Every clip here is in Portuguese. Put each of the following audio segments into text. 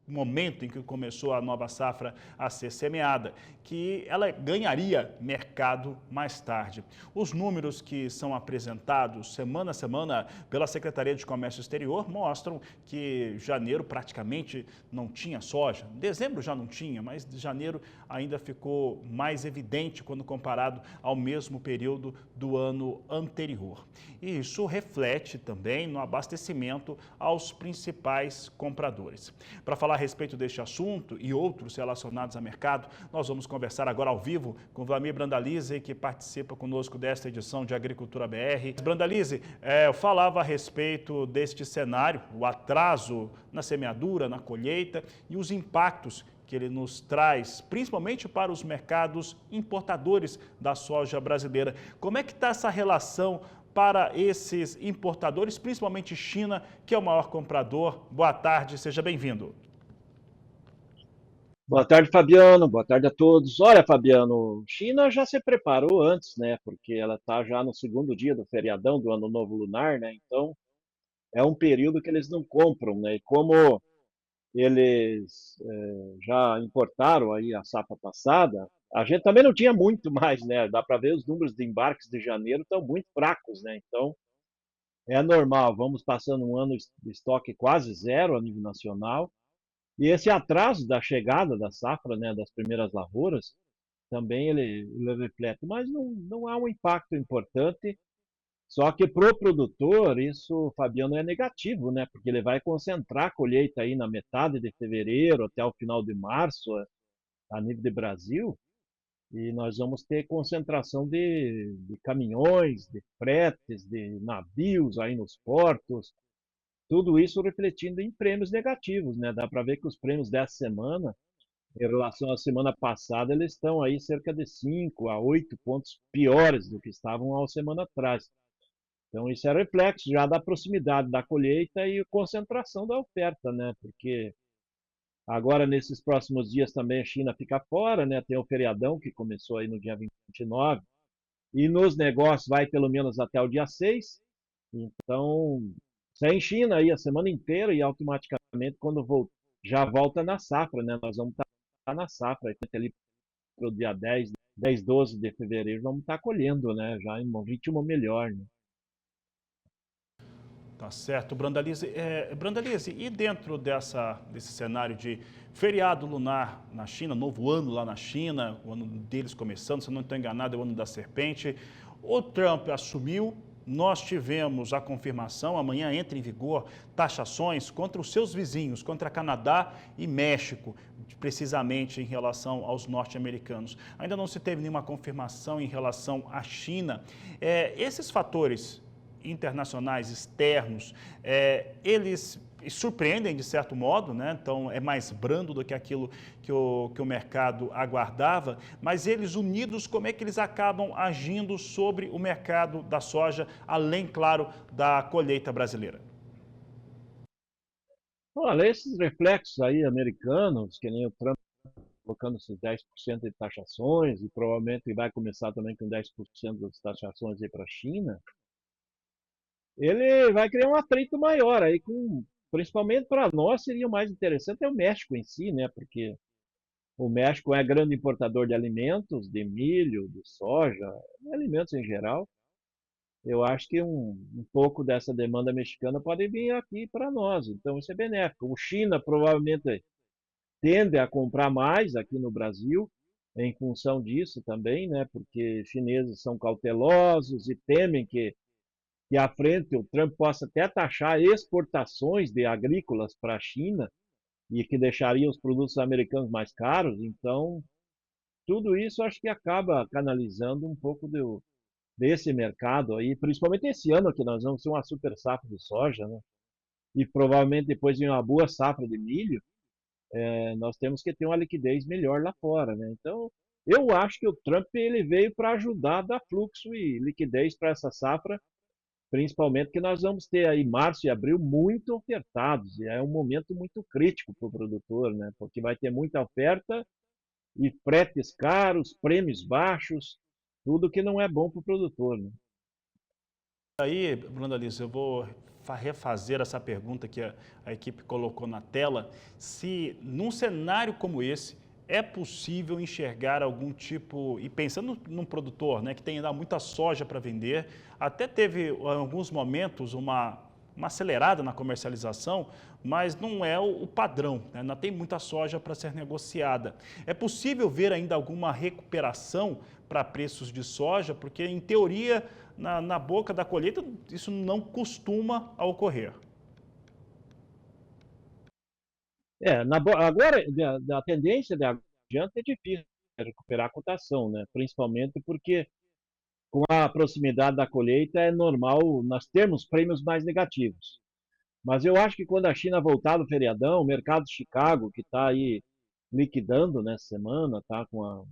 momento em que começou a nova safra a ser semeada, que ela ganharia mercado mais tarde. Os números que são apresentados semana a semana pela Secretaria de Comércio Exterior mostram que janeiro praticamente não tinha soja. Dezembro já não tinha, mas janeiro ainda ficou mais evidente quando comparado ao mesmo período do ano anterior. E isso reflete também no abastecimento aos principais compradores. Para falar a respeito deste assunto e outros relacionados ao mercado, nós vamos conversar agora ao vivo com Vlamir Brandalize, que participa conosco desta edição de Agricultura BR. Brandalize, eu falava a respeito deste cenário, o atraso na semeadura, na colheita e os impactos que ele nos traz, principalmente para os mercados importadores da soja brasileira. Como é que está essa relação para esses importadores, principalmente China, que é o maior comprador? Boa tarde, seja bem-vindo. Boa tarde, Fabiano. Boa tarde a todos. Olha, Fabiano, China já se preparou antes, né? Porque ela está já no segundo dia do feriadão do Ano Novo Lunar, né? Então, é um período que eles não compram, né? E como eles já importaram aí a safra passada, a gente também não tinha muito mais, né? Dá para ver os números de embarques de janeiro estão muito fracos, né? Então, é normal. Vamos passando um ano de estoque quase zero a nível nacional. E esse atraso da chegada da safra, né, das primeiras lavouras, também ele reflete, mas não há um impacto importante, só que para o produtor isso, Fabiano, é negativo, né, porque ele vai concentrar a colheita aí na metade de fevereiro até o final de março, a nível de Brasil, e nós vamos ter concentração de caminhões, de fretes, de navios aí nos portos, tudo isso refletindo em prêmios negativos, né? Dá para ver que os prêmios dessa semana, em relação à semana passada, eles estão aí cerca de 5 a 8 pontos piores do que estavam há uma semana atrás. Então, isso é reflexo já da proximidade da colheita e concentração da oferta, né? Porque agora, nesses próximos dias, também a China fica fora, né? Tem o feriadão que começou aí no dia 29, e nos negócios vai pelo menos até o dia 6. Então, sem China aí a semana inteira e automaticamente quando já volta na safra, né? Nós vamos estar na safra ali para o dia 10, 12 de fevereiro, vamos estar colhendo, né? Já em um ritmo melhor, né? Tá certo, Brandalize. Brandalize, e dentro desse cenário de feriado lunar na China, novo ano lá na China, o ano deles começando, se eu não estou enganado, é o ano da serpente, o Trump assumiu, nós tivemos a confirmação, amanhã entra em vigor taxações contra os seus vizinhos, contra Canadá e México, precisamente em relação aos norte-americanos. Ainda não se teve nenhuma confirmação em relação à China. Esses fatores internacionais externos, eles surpreendem de certo modo, né? Então é mais brando do que aquilo que o mercado aguardava, mas eles unidos, como é que eles acabam agindo sobre o mercado da soja, além, claro, da colheita brasileira? Olha, esses reflexos aí americanos, que nem o Trump colocando esses 10% de taxações, e provavelmente vai começar também com 10% das taxações aí para a China, ele vai criar um atrito maior aí principalmente para nós seria o mais interessante é o México em si, né? Porque o México é grande importador de alimentos, de milho, de soja, alimentos em geral. Eu acho que um pouco dessa demanda mexicana pode vir aqui para nós, então isso é benéfico. O China provavelmente tende a comprar mais aqui no Brasil, em função disso também, né? Porque chineses são cautelosos e temem que à frente o Trump possa até taxar exportações de agrícolas para a China e que deixaria os produtos americanos mais caros. Então, tudo isso acho que acaba canalizando um pouco desse mercado aí, principalmente esse ano que nós vamos ter uma super safra de soja, né? E provavelmente depois de uma boa safra de milho, nós temos que ter uma liquidez melhor lá fora, né? Então, eu acho que o Trump ele veio para ajudar a dar fluxo e liquidez para essa safra, principalmente que nós vamos ter aí março e abril muito ofertados, e é um momento muito crítico para o produtor, né? Porque vai ter muita oferta e fretes caros, prêmios baixos, tudo que não é bom para o produtor, né? Aí, Brandalize, eu vou refazer essa pergunta que a equipe colocou na tela, se num cenário como esse, é possível enxergar algum tipo, e pensando num produtor, né, que tem ainda muita soja para vender, até teve em alguns momentos uma acelerada na comercialização, mas não é o padrão, né? Ainda tem muita soja para ser negociada. É possível ver ainda alguma recuperação para preços de soja, porque em teoria, na boca da colheita, isso não costuma ocorrer. Agora, da tendência de agora em diante é difícil recuperar a cotação, né? Principalmente porque com a proximidade da colheita é normal nós termos prêmios mais negativos. Mas eu acho que quando a China voltar do feriadão, o mercado de Chicago, que está aí liquidando nessa semana, está com a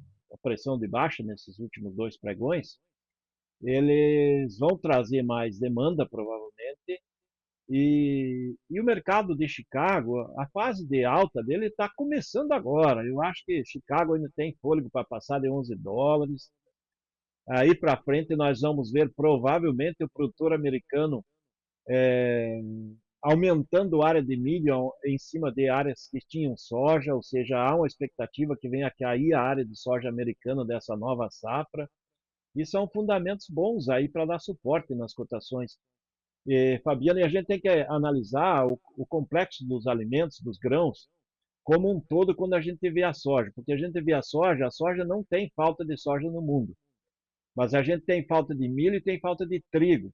pressão de baixa nesses últimos dois pregões, eles vão trazer mais demanda, provavelmente, e o mercado de Chicago, a fase de alta dele está começando agora. Eu acho que Chicago ainda tem fôlego para passar de US$ 11. Aí para frente nós vamos ver provavelmente o produtor americano aumentando a área de milho em cima de áreas que tinham soja, ou seja, há uma expectativa que venha a cair a área de soja americana dessa nova safra. E são fundamentos bons aí para dar suporte nas cotações. Fabiana, e a gente tem que analisar o complexo dos alimentos, dos grãos, como um todo quando a gente vê a soja. Porque a gente vê a soja não tem falta de soja no mundo. Mas a gente tem falta de milho e tem falta de trigo.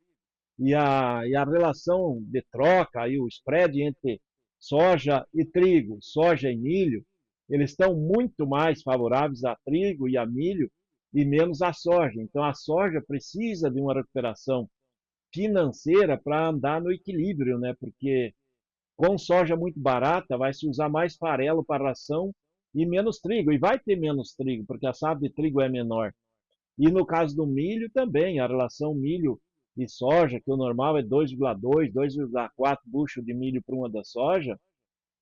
E a relação de troca, aí o spread entre soja e trigo, soja e milho, eles estão muito mais favoráveis a trigo e a milho e menos a soja. Então a soja precisa de uma recuperação financeira para andar no equilíbrio, né? Porque com soja muito barata vai se usar mais farelo para ração e menos trigo. E vai ter menos trigo, porque a safra de trigo é menor. E no caso do milho também, a relação milho e soja, que o normal é 2,2, 2,4 bucho de milho para uma da soja,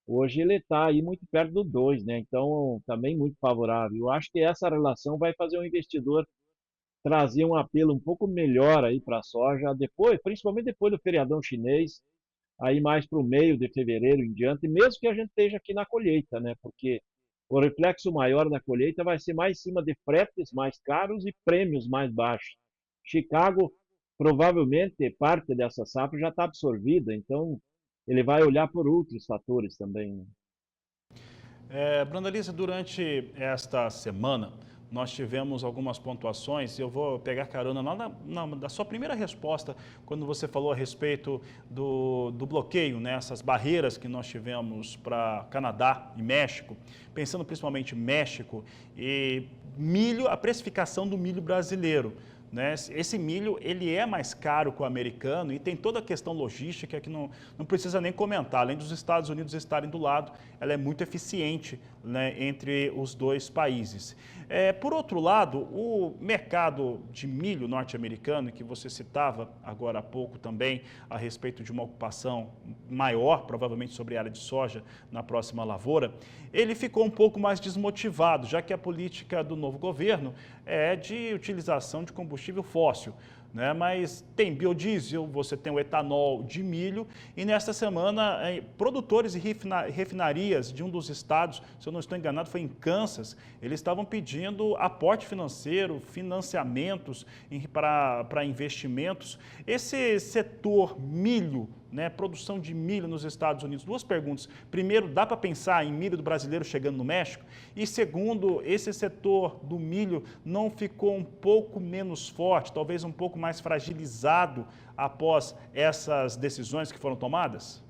hoje ele está aí muito perto do 2, né? Então, também muito favorável. Eu acho que essa relação vai fazer o investidor trazer um apelo um pouco melhor aí para a soja, depois, principalmente depois do feriadão chinês, aí mais para o meio de fevereiro em diante, mesmo que a gente esteja aqui na colheita, né? Porque o reflexo maior da colheita vai ser mais em cima de fretes mais caros e prêmios mais baixos. Chicago, provavelmente, parte dessa safra já está absorvida, então ele vai olhar por outros fatores também, né? Brandalize, durante esta semana, nós tivemos algumas pontuações, e eu vou pegar carona da sua primeira resposta, quando você falou a respeito do bloqueio, né, essas barreiras que nós tivemos para Canadá e México, pensando principalmente em México e milho, a precificação do milho brasileiro. Né? Esse milho ele é mais caro que o americano e tem toda a questão logística que não precisa nem comentar. Além dos Estados Unidos estarem do lado, ela é muito eficiente, né, entre os dois países. Por outro lado, o mercado de milho norte-americano, que você citava agora há pouco também, a respeito de uma ocupação maior, provavelmente sobre a área de soja na próxima lavoura, ele ficou um pouco mais desmotivado, já que a política do novo governo é de utilização de combustível fóssil, né? Mas tem biodiesel, você tem o etanol de milho e nesta semana produtores e refinarias de um dos estados, se eu não estou enganado, foi em Kansas, eles estavam pedindo aporte financeiro, financiamentos para investimentos. Esse setor milho, né, produção de milho nos Estados Unidos, duas perguntas. Primeiro, dá para pensar em milho do brasileiro chegando no México? E segundo, esse setor do milho não ficou um pouco menos forte, talvez um pouco mais fragilizado após essas decisões que foram tomadas?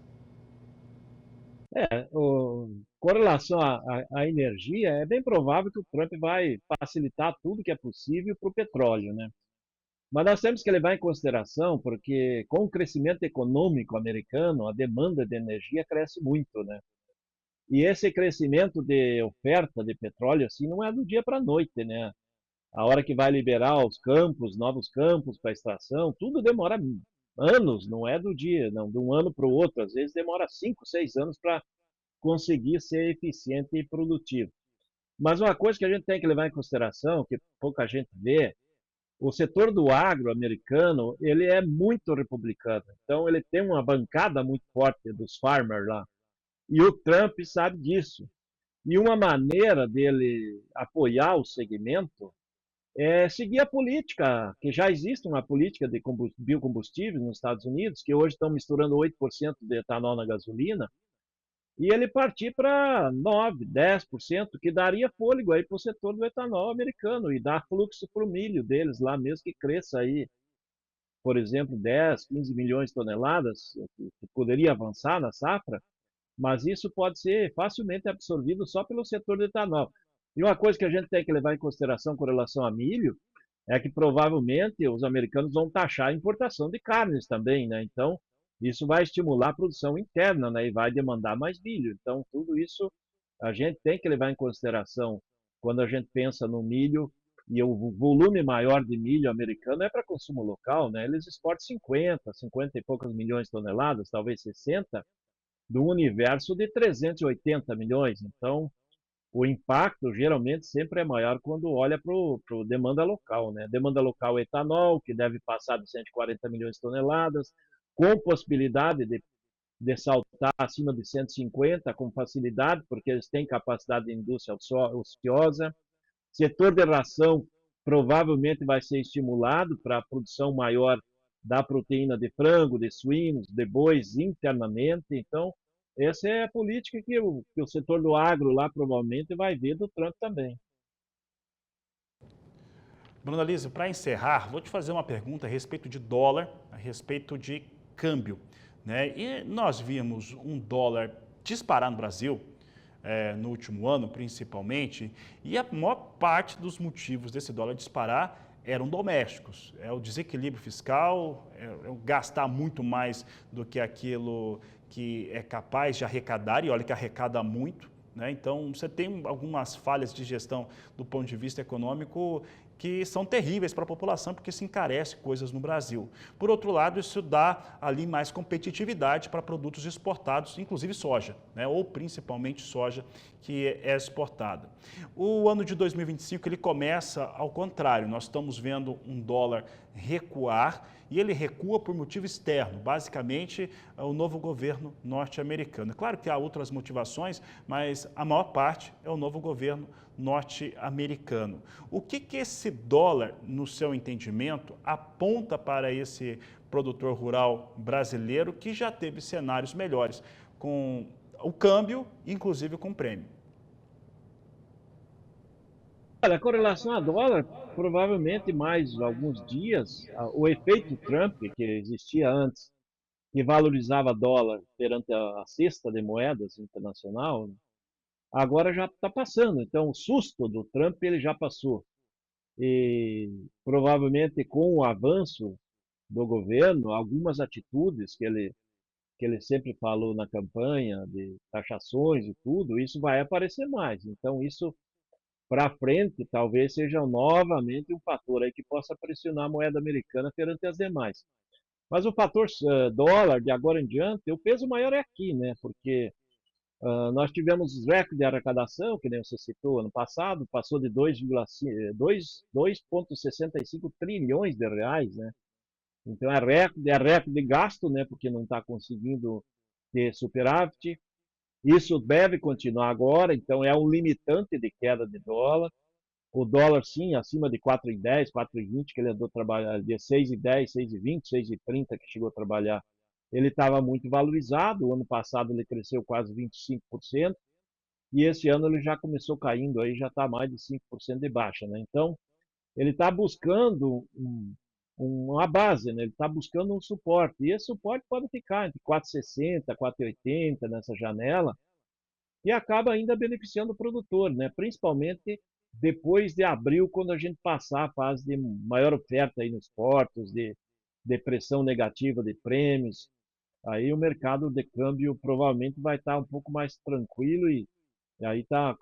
Com relação à energia, é bem provável que o Trump vai facilitar tudo que é possível para o petróleo, né? Mas nós temos que levar em consideração, porque com o crescimento econômico americano, a demanda de energia cresce muito, né? E esse crescimento de oferta de petróleo, assim, não é do dia para a noite, né? A hora que vai liberar os campos, novos campos para extração, tudo demora anos, não é do dia, não, de um ano para o outro. Às vezes demora 5, 6 anos para conseguir ser eficiente e produtivo. Mas uma coisa que a gente tem que levar em consideração, que pouca gente vê, o setor do agro americano, ele é muito republicano. Então, ele tem uma bancada muito forte dos farmers lá. E o Trump sabe disso. E uma maneira dele apoiar o segmento é seguir a política, que já existe uma política de biocombustíveis nos Estados Unidos, que hoje estão misturando 8% de etanol na gasolina, e ele partir para 9, 10%, que daria fôlego aí para o setor do etanol americano e dar fluxo para o milho deles lá mesmo, que cresça aí, por exemplo, 10, 15 milhões de toneladas, que poderia avançar na safra, mas isso pode ser facilmente absorvido só pelo setor do etanol. E uma coisa que a gente tem que levar em consideração com relação a milho é que provavelmente os americanos vão taxar a importação de carnes também, né? Então, isso vai estimular a produção interna, né? E vai demandar mais milho. Então, tudo isso a gente tem que levar em consideração quando a gente pensa no milho e o volume maior de milho americano é para consumo local, né? Eles exportam 50 e poucas milhões de toneladas, talvez 60, do universo de 380 milhões. Então, o impacto geralmente sempre é maior quando olha para a demanda local, né? Demanda local é etanol, que deve passar de 140 milhões de toneladas, com possibilidade de saltar acima de 150 com facilidade, porque eles têm capacidade de indústria ociosa. Setor de ração provavelmente vai ser estimulado para a produção maior da proteína de frango, de suínos, de bois internamente. Então, essa é a política que o setor do agro lá provavelmente vai ver do Trump também. Bruna Lise, para encerrar, vou te fazer uma pergunta a respeito de dólar, a respeito de câmbio, né? E nós vimos um dólar disparar no Brasil, no último ano principalmente, e a maior parte dos motivos desse dólar disparar eram domésticos. É o desequilíbrio fiscal, é o gastar muito mais do que aquilo que é capaz de arrecadar, e olha que arrecada muito, né? Então, você tem algumas falhas de gestão do ponto de vista econômico que são terríveis para a população, porque se encarece coisas no Brasil. Por outro lado, isso dá ali mais competitividade para produtos exportados, inclusive soja, né? Ou principalmente soja que é exportada. O ano de 2025 ele começa ao contrário, nós estamos vendo um dólar recuar, e ele recua por motivo externo, basicamente o novo governo norte-americano. Claro que há outras motivações, mas a maior parte é o novo governo norte-americano. O que esse dólar, no seu entendimento, aponta para esse produtor rural brasileiro que já teve cenários melhores, com o câmbio, inclusive com o prêmio? Olha, com relação a dólar, provavelmente mais alguns dias, o efeito Trump, que existia antes, que valorizava dólar perante a cesta de moedas internacional, agora já está passando. Então, o susto do Trump ele já passou. E provavelmente com o avanço do governo, algumas atitudes que ele sempre falou na campanha, de taxações e tudo, isso vai aparecer mais. Então, isso para frente talvez seja novamente um fator aí que possa pressionar a moeda americana perante as demais. Mas o fator dólar, de agora em diante, o peso maior é aqui, né? Porque nós tivemos os recordes de arrecadação, que nem você citou, ano passado, passou de 2,65 trilhões de reais, né? Então é recorde de gasto, né? Porque não está conseguindo ter superávit. Isso deve continuar agora, então é um limitante de queda de dólar. O dólar, sim, acima de 4,10, 4,20, que ele andou trabalhando, de 6,10, 6,20, 6,30 que chegou a trabalhar, ele estava muito valorizado. O ano passado ele cresceu quase 25%, e esse ano ele já começou caindo, aí já está mais de 5% de baixa, né? Então, ele está buscando uma base, né? Ele está buscando um suporte, e esse suporte pode ficar entre 4,60, 4,80 nessa janela, e acaba ainda beneficiando o produtor, né? Principalmente depois de abril, quando a gente passar a fase de maior oferta aí nos portos, de pressão negativa de prêmios, aí o mercado de câmbio provavelmente vai estar um pouco mais tranquilo e aí está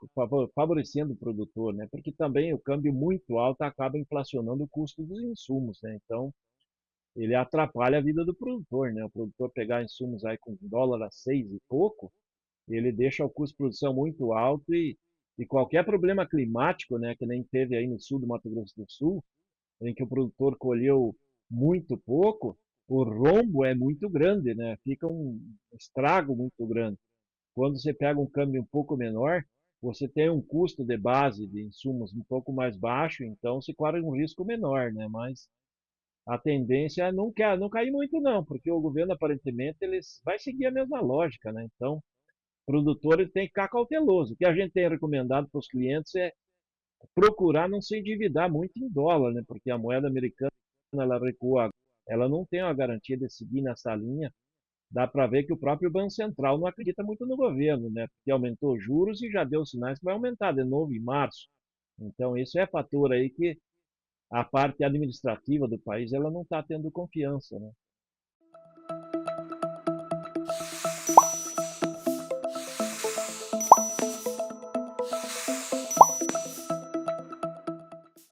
favorecendo o produtor, né? Porque também o câmbio muito alto acaba inflacionando o custo dos insumos, né? Então, ele atrapalha a vida do produtor, né? O produtor pegar insumos aí com dólar a 6 e pouco, ele deixa o custo de produção muito alto e qualquer problema climático, né, que nem teve aí no sul do Mato Grosso do Sul, em que o produtor colheu muito pouco, o rombo é muito grande, né? Fica um estrago muito grande. Quando você pega um câmbio um pouco menor, você tem um custo de base de insumos um pouco mais baixo, então se corre um risco menor, né? Mas a tendência é não cair muito não, porque o governo aparentemente vai seguir a mesma lógica, né? Então, o produtor ele tem que ficar cauteloso. O que a gente tem recomendado para os clientes é procurar não se endividar muito em dólar, né? Porque a moeda americana ela recua, ela não tem a garantia de seguir nessa linha. Dá para ver que o próprio Banco Central não acredita muito no governo, né? Porque aumentou os juros e já deu sinais que vai aumentar de novo em março. Então, isso é fator aí que a parte administrativa do país ela não está tendo confiança, né?